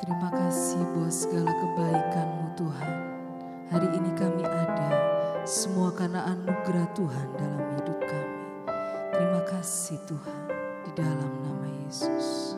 Terima kasih buat segala kebaikan-Mu Tuhan. Hari ini kami ada, semua karena anugerah Tuhan dalam hidup kami. Terima kasih Tuhan, di dalam nama Yesus.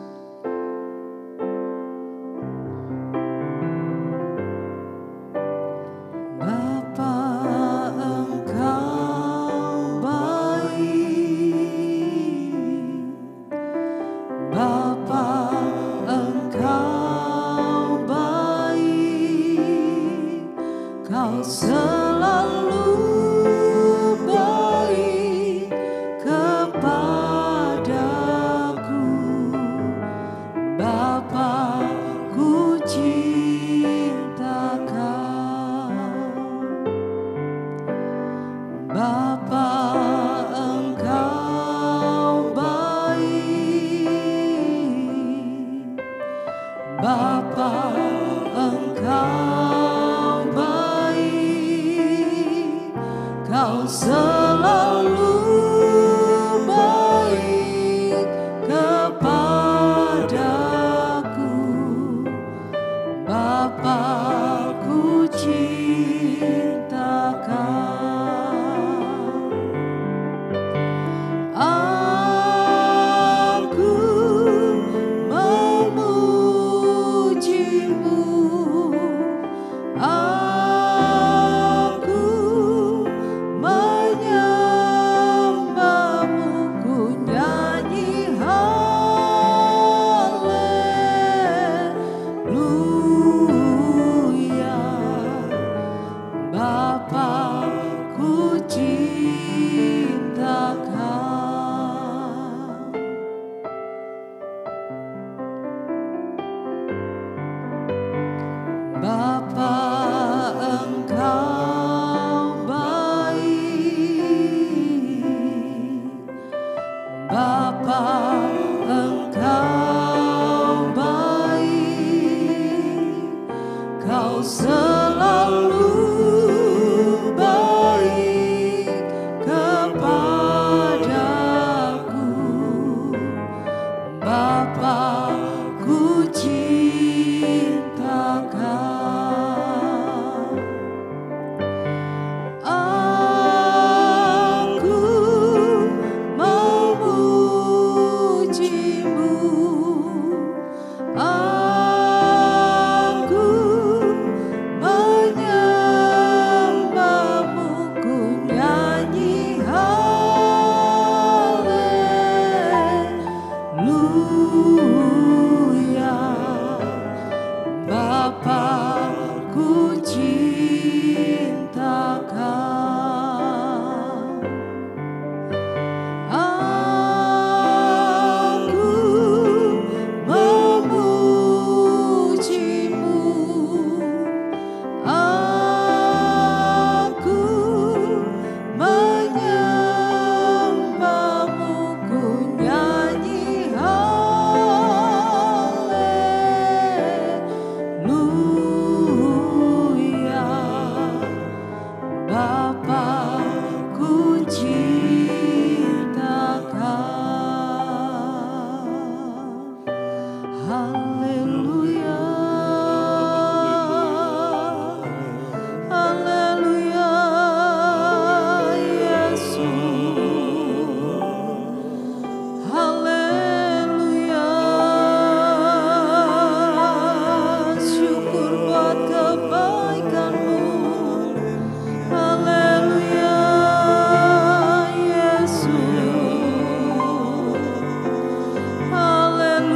Hallelujah.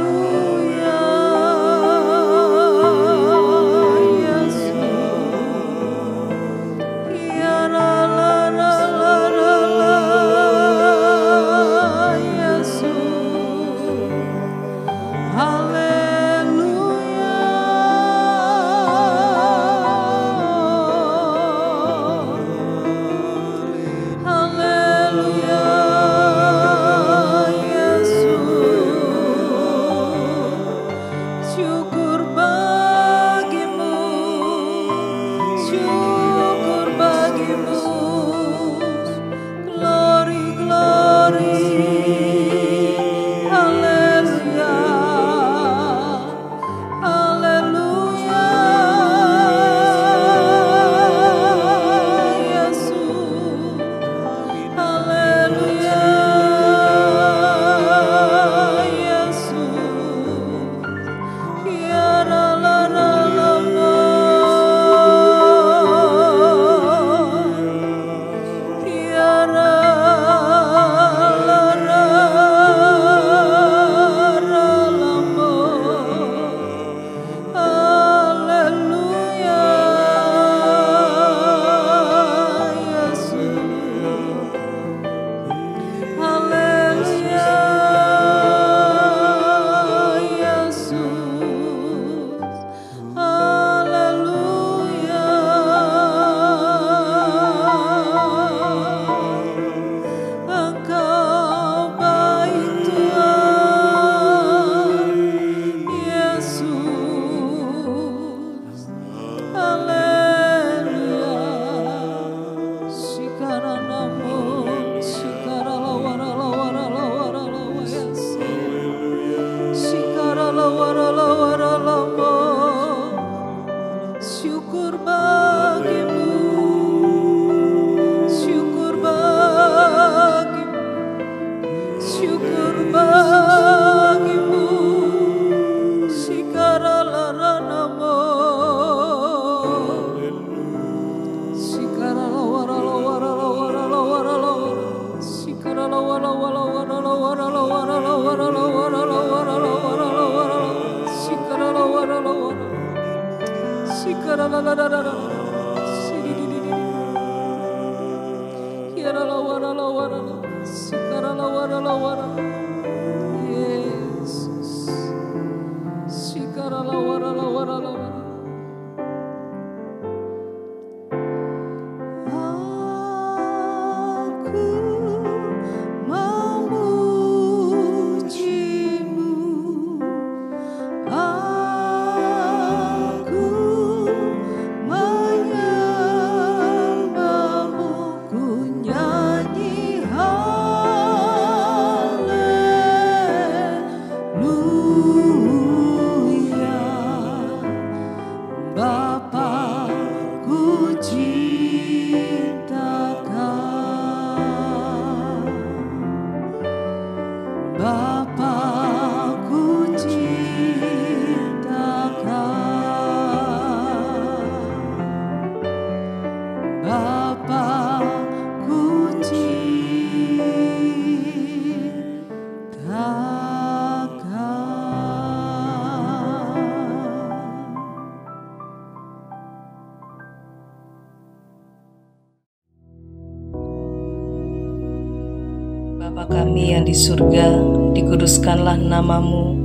Bapa kami yang di surga, dikuduskanlah namamu,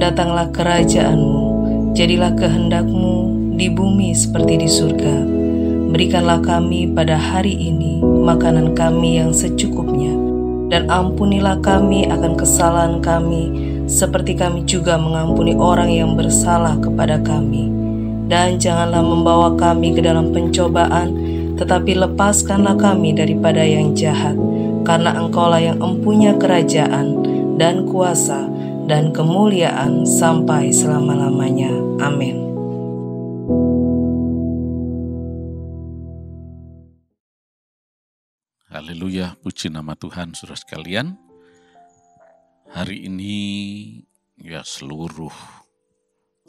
datanglah kerajaan-Mu, jadilah kehendak-Mu di bumi seperti di surga. Berikanlah kami pada hari ini makanan kami yang secukupnya, dan ampunilah kami akan kesalahan kami, seperti kami juga mengampuni orang yang bersalah kepada kami. Dan janganlah membawa kami ke dalam pencobaan, tetapi lepaskanlah kami daripada yang jahat. Karena Engkaulah yang empunya kerajaan dan kuasa dan kemuliaan sampai selama-lamanya. Amin. Haleluya, puji nama Tuhan saudara sekalian. Hari ini ya seluruh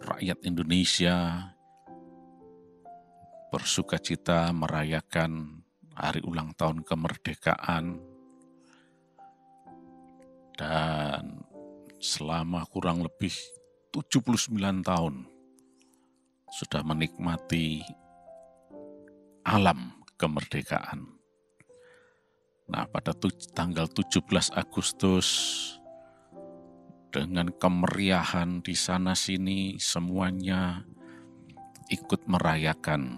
rakyat Indonesia bersukacita merayakan hari ulang tahun kemerdekaan. Dan selama kurang lebih 79 tahun sudah menikmati alam kemerdekaan. Nah, pada tanggal 17 Agustus dengan kemeriahan di sana sini semuanya ikut merayakan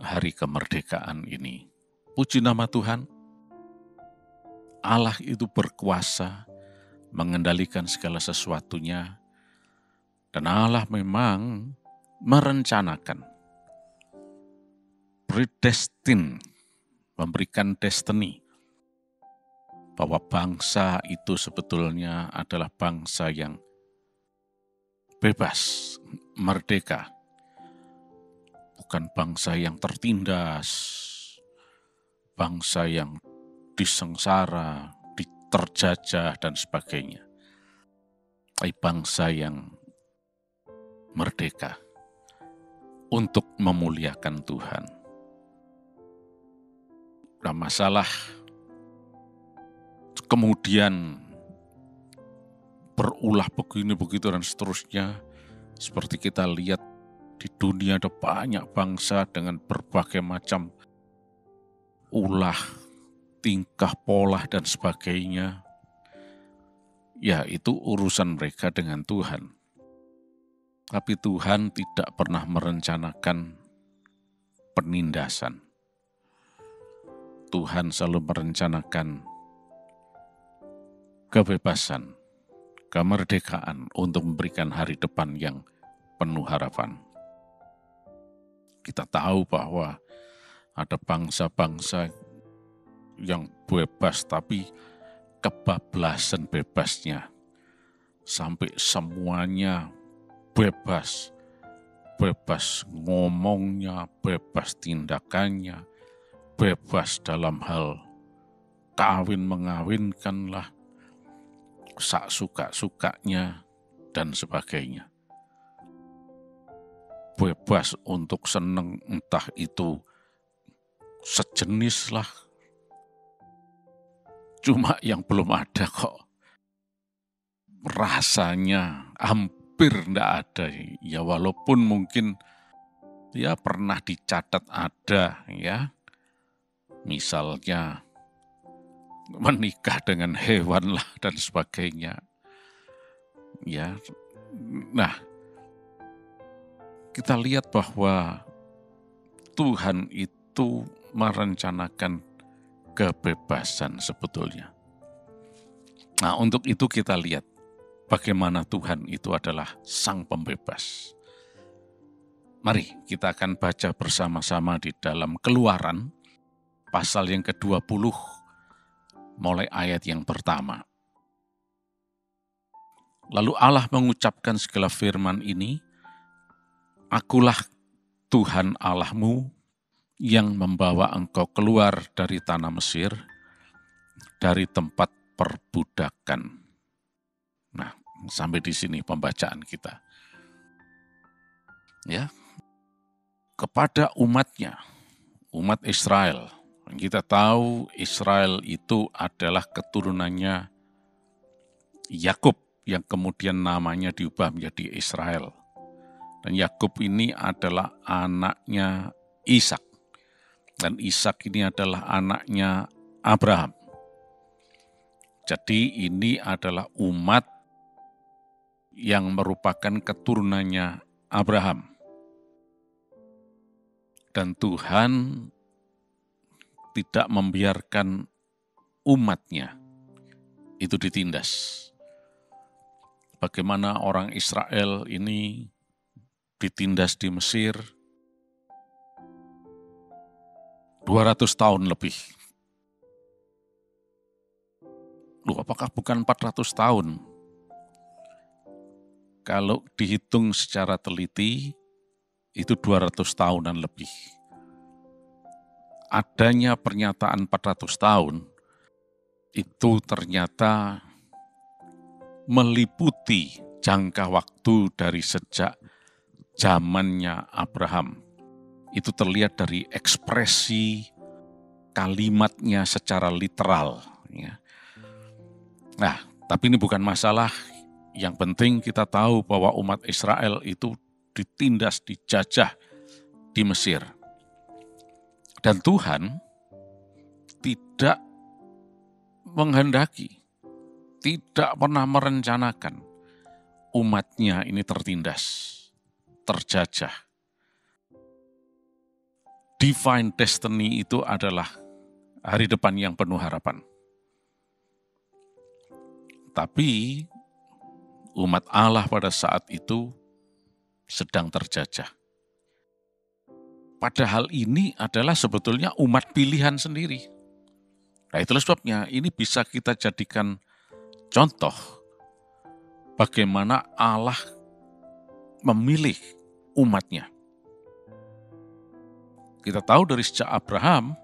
hari kemerdekaan ini. Puji nama Tuhan. Allah itu berkuasa mengendalikan segala sesuatunya, dan Allah memang merencanakan, predestin, memberikan destiny, bahwa bangsa itu sebetulnya adalah bangsa yang bebas, merdeka, bukan bangsa yang tertindas, bangsa yang disengsara, terjajah, dan sebagainya. Tapi bangsa yang merdeka untuk memuliakan Tuhan. Nah, masalah kemudian berulah begini, begitu, dan seterusnya. Seperti kita lihat di dunia ada banyak bangsa dengan berbagai macam ulah, tingkah, pola, dan sebagainya. Ya, itu urusan mereka dengan Tuhan. Tapi Tuhan tidak pernah merencanakan penindasan. Tuhan selalu merencanakan kebebasan, kemerdekaan untuk memberikan hari depan yang penuh harapan. Kita tahu bahwa ada bangsa-bangsa yang bebas, tapi kebablasan bebasnya. Sampai semuanya bebas. Bebas ngomongnya, bebas tindakannya, bebas dalam hal kawin mengawinkanlah, sak suka-sukanya, dan sebagainya. Bebas untuk seneng, entah itu sejenis lah. Cuma yang belum ada kok rasanya hampir tidak ada. Ya walaupun mungkin ya pernah dicatat ada ya. Misalnya menikah dengan hewan lah dan sebagainya. Ya. Nah, kita lihat bahwa Tuhan itu merencanakan kebebasan sebetulnya. Nah, untuk itu kita lihat bagaimana Tuhan itu adalah Sang Pembebas. Mari kita akan baca bersama-sama di dalam Keluaran pasal yang ke-20 mulai ayat yang pertama. Lalu Allah mengucapkan segala firman ini, Akulah Tuhan Allahmu yang membawa engkau keluar dari tanah Mesir, dari tempat perbudakan. Nah, sampai di sini pembacaan kita. Ya, kepada umatnya, umat Israel. Kita tahu Israel itu adalah keturunannya Yakub yang kemudian namanya diubah menjadi Israel. Dan Yakub ini adalah anaknya Ishak. Dan Ishak ini adalah anaknya Abraham. Jadi ini adalah umat yang merupakan keturunannya Abraham. Dan Tuhan tidak membiarkan umatnya itu ditindas. Bagaimana orang Israel ini ditindas di Mesir 200 tahun lebih. Apakah bukan 400 tahun? Kalau dihitung secara teliti, itu 200 tahunan lebih. Adanya pernyataan 400 tahun, itu ternyata meliputi jangka waktu dari sejak zamannya Abraham. Itu terlihat dari ekspresi kalimatnya secara literal. Ya. Nah, tapi ini bukan masalah. Yang penting kita tahu bahwa umat Israel itu ditindas, dijajah di Mesir. Dan Tuhan tidak menghendaki, tidak pernah merencanakan umatnya ini tertindas, terjajah. Divine destiny itu adalah hari depan yang penuh harapan. Tapi umat Allah pada saat itu sedang terjajah. Padahal ini adalah sebetulnya umat pilihan sendiri. Nah, itulah sebabnya ini bisa kita jadikan contoh bagaimana Allah memilih umatnya. Kita tahu dari sejak Abraham,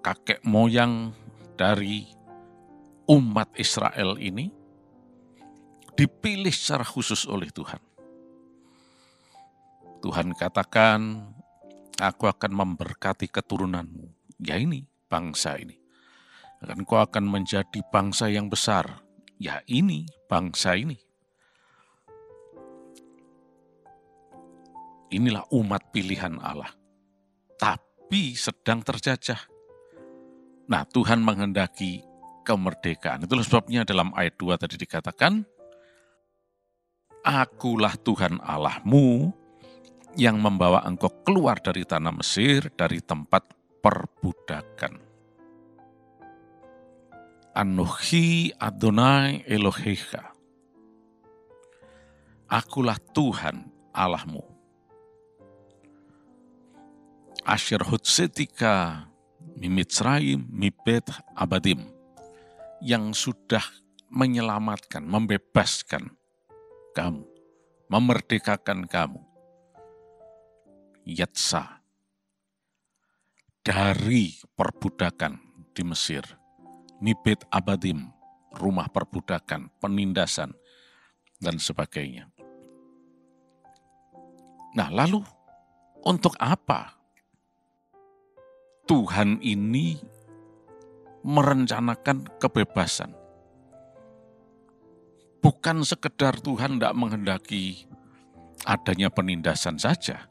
kakek moyang dari umat Israel ini dipilih secara khusus oleh Tuhan. Tuhan katakan, aku akan memberkati keturunanmu. Ya ini, bangsa ini. Dan kau akan menjadi bangsa yang besar. Ya ini, bangsa ini. Inilah umat pilihan Allah. Tapi sedang terjajah. Nah, Tuhan menghendaki kemerdekaan. Itulah sebabnya dalam ayat 2 tadi dikatakan, Akulah Tuhan Allahmu yang membawa engkau keluar dari tanah Mesir, dari tempat perbudakan. Anochi Adonai Elohecha. Akulah Tuhan Allahmu. Asher hotsetika mimitzrayim mibet abadim. Yang sudah menyelamatkan, membebaskan kamu, memerdekakan kamu. Yatsa, dari perbudakan di Mesir. Mibet abadim, rumah perbudakan, penindasan, dan sebagainya. Nah, lalu untuk apa Tuhan ini merencanakan kebebasan? bukan sekedar Tuhan tidak menghendaki adanya penindasan saja,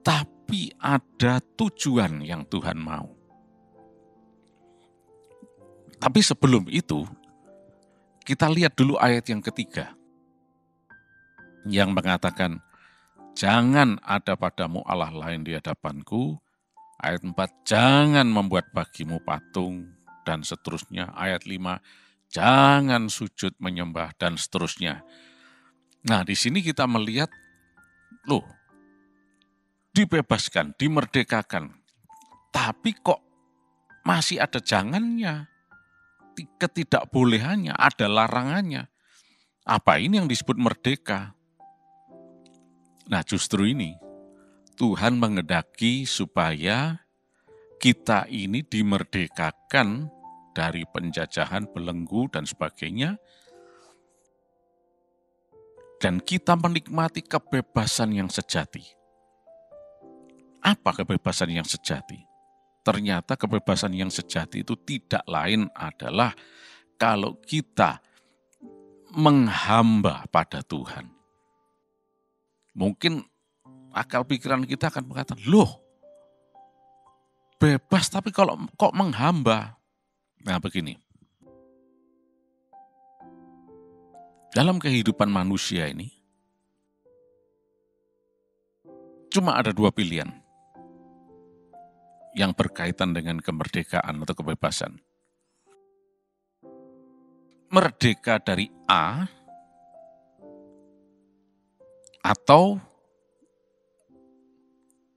tapi ada tujuan yang Tuhan mau. Tapi sebelum itu, kita lihat dulu ayat yang ketiga, yang mengatakan, jangan ada padamu Allah lain di hadapanku. Ayat 4, jangan membuat bagimu patung, dan seterusnya. Ayat 5, jangan sujud menyembah, dan seterusnya. Nah, di sini kita melihat, loh, dibebaskan, dimerdekakan. Tapi kok masih ada jangannya, ketidakbolehannya, ada larangannya. Apa ini yang disebut merdeka? Nah, justru ini Tuhan menghendaki supaya kita ini dimerdekakan dari penjajahan, belenggu, dan sebagainya. Dan kita menikmati kebebasan yang sejati. Apa kebebasan yang sejati? Ternyata kebebasan yang sejati itu tidak lain adalah kalau kita menghamba pada Tuhan. Mungkin akal pikiran kita akan mengatakan, loh, bebas tapi kalau kok menghamba? Nah, begini. Dalam kehidupan manusia ini, cuma ada dua pilihan yang berkaitan dengan kemerdekaan atau kebebasan. Merdeka dari A atau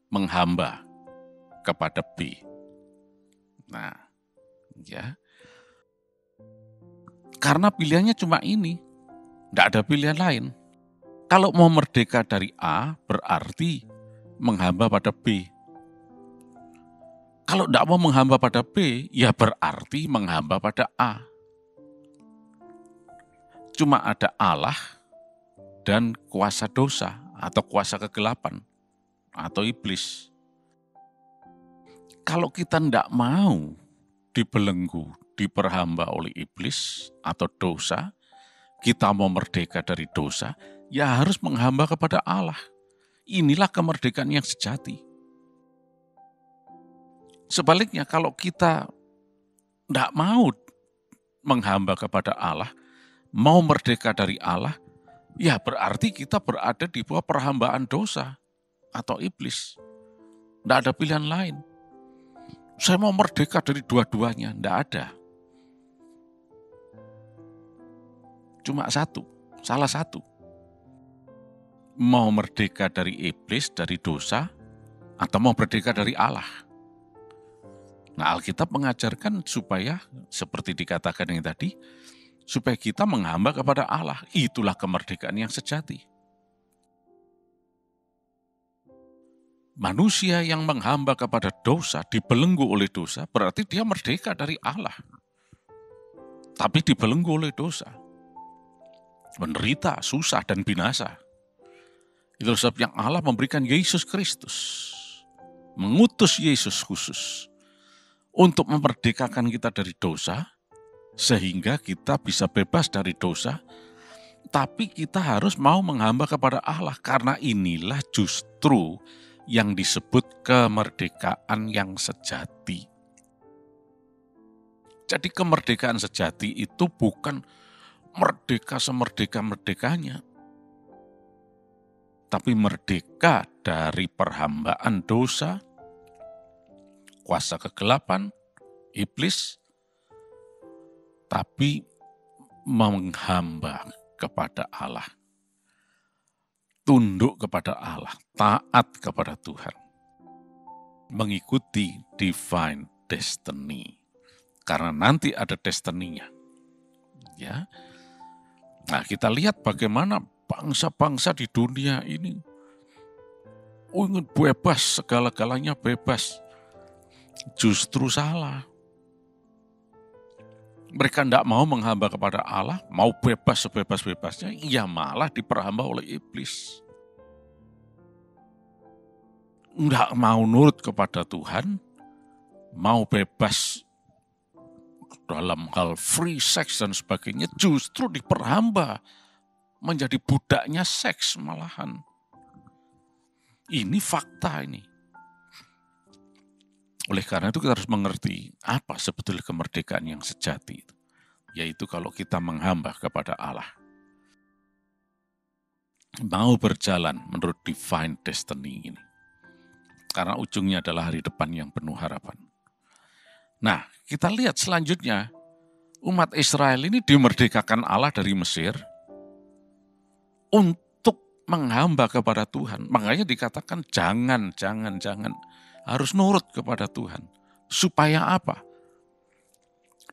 menghamba kepada B. Nah, ya. Karena pilihannya cuma ini, tidak ada pilihan lain. Kalau mau merdeka dari A, berarti menghamba pada B. Kalau tidak mau menghamba pada B, ya berarti menghamba pada A. Cuma ada Allah dan kuasa dosa atau kuasa kegelapan atau iblis. Kalau kita tidak mau dibelenggu, diperhamba oleh iblis atau dosa, kita mau merdeka dari dosa, ya harus menghamba kepada Allah. Inilah kemerdekaan yang sejati. Sebaliknya, kalau kita tidak mau menghamba kepada Allah, mau merdeka dari Allah, ya berarti kita berada di bawah perhambaan dosa atau iblis. Tidak ada pilihan lain. Saya mau merdeka dari dua-duanya, tidak ada. Cuma satu, salah satu. Mau merdeka dari iblis, dari dosa, atau mau merdeka dari Allah. Nah, Alkitab mengajarkan supaya, seperti dikatakan yang tadi, supaya kita menghamba kepada Allah. Itulah kemerdekaan yang sejati. Manusia yang menghamba kepada dosa, dibelenggu oleh dosa, berarti dia merdeka dari Allah. Tapi dibelenggu oleh dosa. Menderita, susah, dan binasa. Itu sebab yang Allah memberikan Yesus Kristus. Mengutus Yesus khusus. Untuk memerdekakan kita dari dosa, sehingga kita bisa bebas dari dosa, tapi kita harus mau menghamba kepada Allah, karena inilah justru yang disebut kemerdekaan yang sejati. Jadi kemerdekaan sejati itu bukan merdeka semerdeka-merdekanya, tapi merdeka dari perhambaan dosa, kuasa kegelapan, iblis, tapi menghamba kepada Allah. Tunduk kepada Allah, taat kepada Tuhan. Mengikuti divine destiny. Karena nanti ada destiny-nya. Ya. Nah, kita lihat bagaimana bangsa-bangsa di dunia ini ingin bebas, segala-galanya bebas. Justru salah. Mereka tidak mau menghamba kepada Allah, mau bebas sebebas-bebasnya, ya malah diperhamba oleh iblis. Tidak mau nurut kepada Tuhan, mau bebas dalam hal free sex dan sebagainya justru diperhamba menjadi budaknya seks malahan. Ini fakta ini. Oleh karena itu kita harus mengerti apa sebetulnya kemerdekaan yang sejati itu. Yaitu kalau kita menghamba kepada Allah. Mau berjalan menurut divine destiny ini. Karena ujungnya adalah hari depan yang penuh harapan. Nah, kita lihat selanjutnya. Umat Israel ini dimerdekakan Allah dari Mesir untuk menghamba kepada Tuhan. Makanya dikatakan jangan. Harus nurut kepada Tuhan. Supaya apa?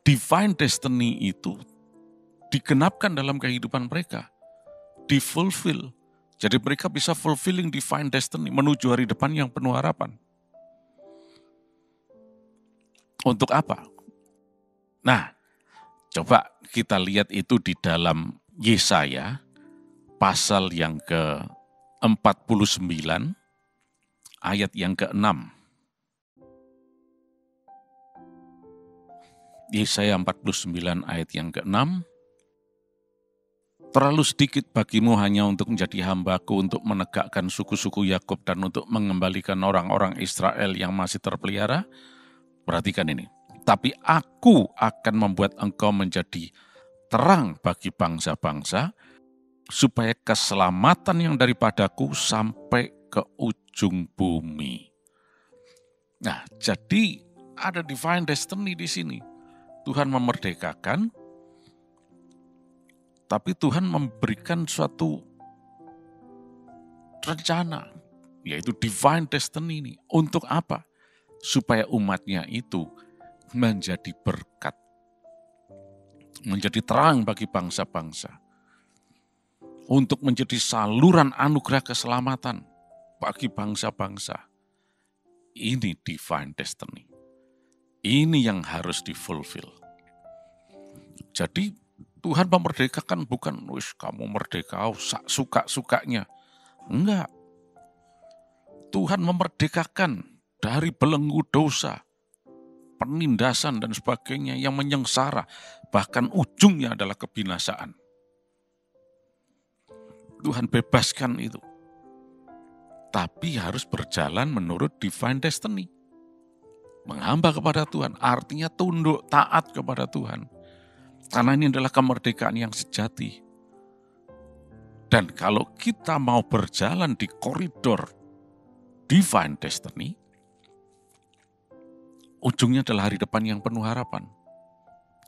Divine destiny itu digenapkan dalam kehidupan mereka. Difulfill. Jadi mereka bisa fulfilling divine destiny menuju hari depan yang penuh harapan. Untuk apa? Nah, coba kita lihat itu di dalam Yesaya pasal yang ke-49 ayat yang ke-6. Yesaya 49 ayat yang ke-6. Terlalu sedikit bagimu hanya untuk menjadi hambaku, untuk menegakkan suku-suku Yakub dan untuk mengembalikan orang-orang Israel yang masih terpelihara. Perhatikan ini. Tapi aku akan membuat engkau menjadi terang bagi bangsa-bangsa, supaya keselamatan yang daripadaku sampai ke ujung bumi. Nah, jadi ada divine destiny di sini. Tuhan memerdekakan, tapi Tuhan memberikan suatu rencana, yaitu divine destiny ini. Untuk apa? Supaya umatnya itu menjadi berkat, menjadi terang bagi bangsa-bangsa, untuk menjadi saluran anugerah keselamatan bagi bangsa-bangsa. Ini divine destiny. Ini yang harus difulfill. Jadi Tuhan memerdekakan bukan, wis kamu merdeka, suka-sukanya. Enggak. Tuhan memerdekakan dari belenggu dosa, penindasan dan sebagainya yang menyengsara, bahkan ujungnya adalah kebinasaan. Tuhan bebaskan itu. Tapi harus berjalan menurut divine destiny. Menghamba kepada Tuhan, artinya tunduk, taat kepada Tuhan. Karena ini adalah kemerdekaan yang sejati. Dan kalau kita mau berjalan di koridor divine destiny, ujungnya adalah hari depan yang penuh harapan.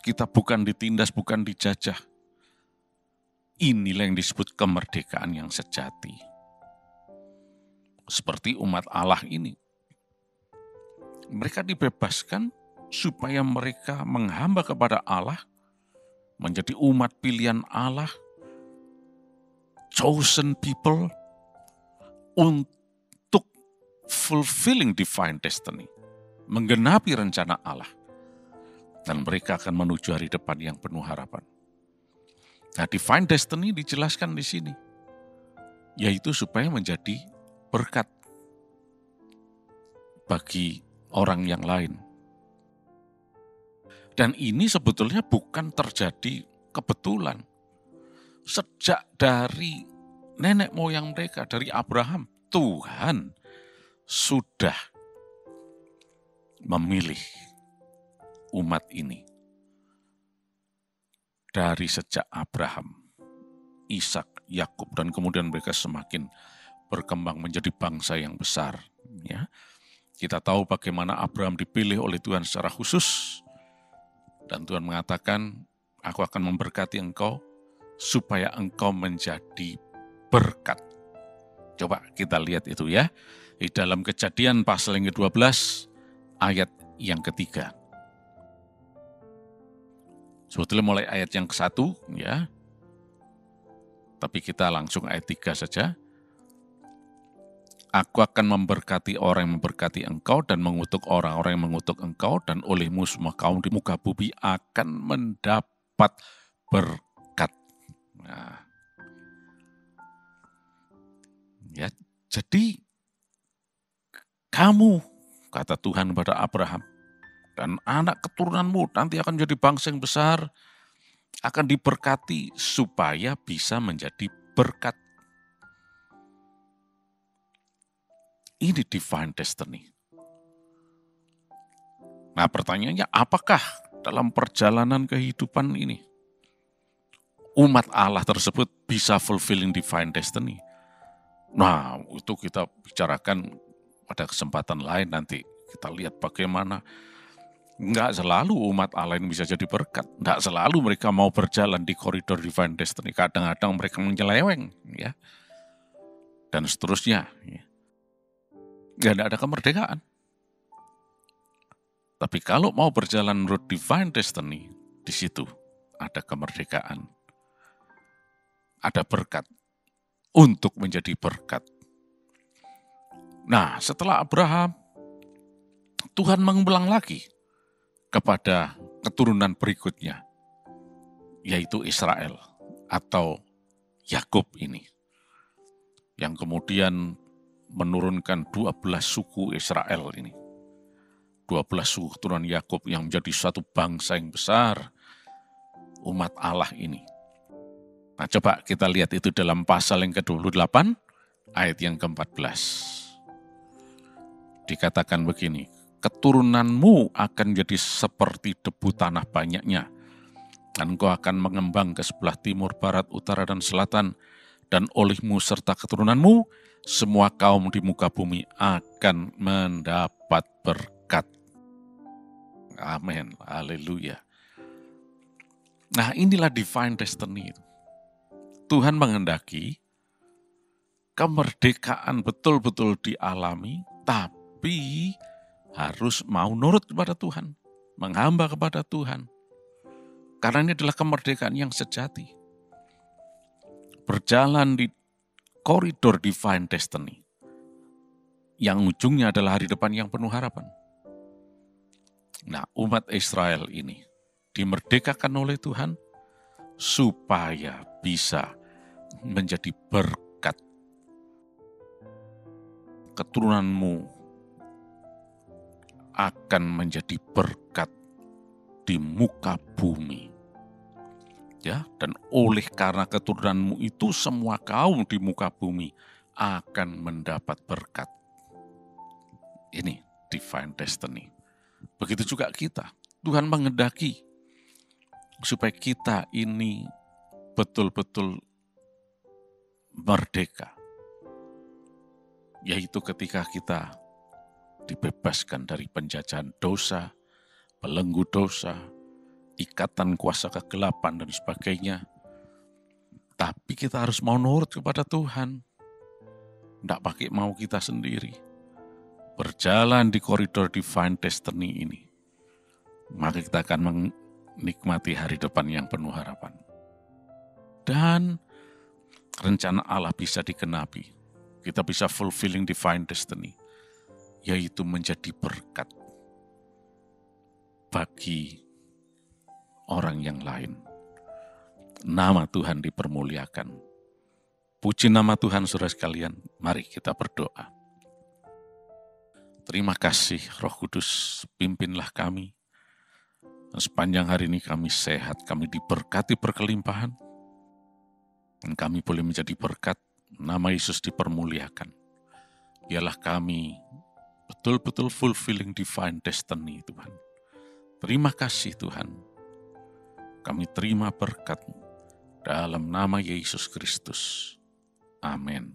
Kita bukan ditindas, bukan dijajah. Inilah yang disebut kemerdekaan yang sejati. Seperti umat Allah ini. Mereka dibebaskan supaya mereka menghamba kepada Allah, menjadi umat pilihan Allah, chosen people, untuk fulfilling divine destiny, menggenapi rencana Allah. Dan mereka akan menuju hari depan yang penuh harapan. Nah, divine destiny dijelaskan di sini, yaitu supaya menjadi berkat bagi orang yang lain. Dan ini sebetulnya bukan terjadi kebetulan. Sejak dari nenek moyang mereka, dari Abraham, Tuhan sudah memilih umat ini. Dari sejak Abraham, Ishak, Yakub, dan kemudian mereka semakin berkembang menjadi bangsa yang besar. Ya. Kita tahu bagaimana Abraham dipilih oleh Tuhan secara khusus. Dan Tuhan mengatakan, aku akan memberkati engkau supaya engkau menjadi berkat. Coba kita lihat itu ya. Di dalam Kejadian pasal yang ke-12 ayat yang ke-3. Sebetulnya mulai ayat yang ke-1 ya. Tapi kita langsung ayat 3 saja. Aku akan memberkati orang yang memberkati engkau dan mengutuk orang-orang yang mengutuk engkau, dan olehmu semua kaum di muka bumi akan mendapat berkat. Nah, ya, jadi kamu, kata Tuhan kepada Abraham, Dan anak keturunanmu nanti akan menjadi bangsa yang besar, akan diberkati supaya bisa menjadi berkat. Ini divine destiny. Nah, pertanyaannya, apakah dalam perjalanan kehidupan ini umat Allah tersebut bisa fulfilling divine destiny? Nah, itu kita bicarakan pada kesempatan lain nanti. Kita lihat bagaimana nggak selalu umat Allah ini bisa jadi berkat. Nggak selalu mereka mau berjalan di koridor divine destiny. Kadang-kadang mereka menyeleweng, ya. Dan seterusnya. Ya. Nggak ada kemerdekaan. Tapi kalau mau berjalan menurut divine destiny, di situ ada kemerdekaan. Ada berkat untuk menjadi berkat. Nah, setelah Abraham, Tuhan mengulang lagi kepada keturunan berikutnya, yaitu Israel atau Yakub ini, yang kemudian menurunkan 12 suku Israel ini. 12 suku keturunan Yakub yang menjadi suatu bangsa yang besar, umat Allah ini. Nah, coba kita lihat itu dalam pasal yang ke-28, ayat yang ke-14. Dikatakan begini, keturunanmu akan jadi seperti debu tanah banyaknya, dan engkau akan mengembang ke sebelah timur, barat, utara, dan selatan, dan olehmu serta keturunanmu, semua kaum di muka bumi akan mendapat berkat. Amin, haleluya. Nah, inilah divine destiny. Tuhan menghendaki kemerdekaan betul-betul dialami, tapi harus mau nurut kepada Tuhan, menghamba kepada Tuhan. Karena ini adalah kemerdekaan yang sejati. Berjalan di koridor divine destiny, yang ujungnya adalah hari depan yang penuh harapan. Nah, umat Israel ini dimerdekakan oleh Tuhan supaya bisa menjadi berkat. Keturunanmu akan menjadi berkat di muka bumi. Ya, dan oleh karena keturunanmu itu semua kaum di muka bumi akan mendapat berkat. Ini divine destiny. Begitu juga kita. Tuhan menghendaki supaya kita ini betul-betul merdeka. Yaitu ketika kita dibebaskan dari penjajahan dosa, belenggu dosa, ikatan kuasa kegelapan dan sebagainya. Tapi kita harus mau nurut kepada Tuhan. Tidak pakai mau kita sendiri. Berjalan di koridor divine destiny ini, maka kita akan menikmati hari depan yang penuh harapan. Dan rencana Allah bisa digenapi. Kita bisa fulfilling divine destiny, yaitu menjadi berkat bagi orang yang lain. Nama Tuhan dipermuliakan. Puji nama Tuhan, saudara sekalian. Mari kita berdoa. Terima kasih Roh Kudus, pimpinlah kami. Dan sepanjang hari ini kami sehat, kami diberkati berkelimpahan. Dan kami boleh menjadi berkat, nama Yesus dipermuliakan. Biarlah kami betul-betul fulfilling divine destiny, Tuhan. Terima kasih Tuhan. Kami terima berkat dalam nama Yesus Kristus. Amin.